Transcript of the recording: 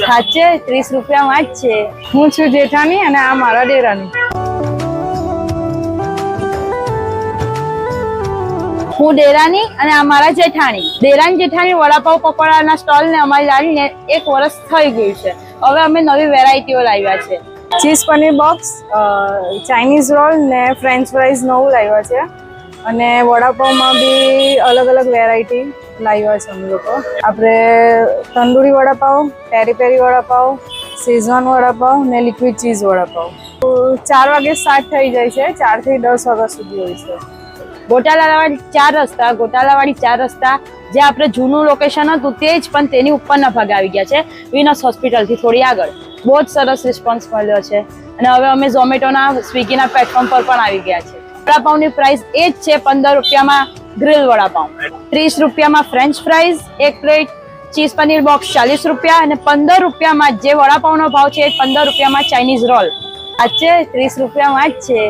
સાચે 30 રૂપિયામાં જ છે. હું છું જેઠાણી અને આ મારા દેરાણી. હું દેરાણી અને આ મારા જેઠાણી. દેરાણી જેઠાણી વડાપાવ પકોડાના સ્ટોલ ને અમારી લાવીને 1 વર્ષ થઈ ગયું છે. હવે અમે નવી વેરાયટીઓ લાવ્યા છે. Cheese paneer box, Chinese roll ને ફ્રેન્ચ ફ્રાઈઝ નવું લાવ્યા છે. અને વડાપાવમાં બી અલગ અલગ વેરાયટી લાવ્યા છે અમે લોકો. આપણે તંદૂરી વડાપાવ, પેરી પેરી વડાપાવ, શેઝવાન વડાપાવ ને લિક્વિડ ચીઝ વડાપાવ. 4 વાગે સ્ટાર્ટ થઈ જાય છે, 4 થી 10 વાગ્યા સુધી હોય છે. ગોટાલાવાડી 4 રસ્તા, ગોટાલાવાડી 4 રસ્તા જે આપણે જૂનું લોકેશન હતું તે જ, પણ તેની ઉપરના ભાગે આવી ગયા છે, વિનસ હોસ્પિટલથી થોડી આગળ. બહુ જ સરસ રિસ્પોન્સ મળ્યો છે. અને હવે અમે ઝોમેટોના, સ્વિગીના પ્લેટફોર્મ પર પણ આવી ગયા છે. વડાપાવની પ્રાઇસ એ જ છે 15 રૂપિયામાં ગ્રીલ વડાપાવ, 30 રૂપિયામાં French fries 1 plate, cheese paneer box 40 રૂપિયા અને 15 રૂપિયામાં જે વડાપાવનો ભાવ છે એ 15 રૂપિયામાં ચાઇનીઝ રોલ. સાચે 30 રૂપિયામાં જ છે.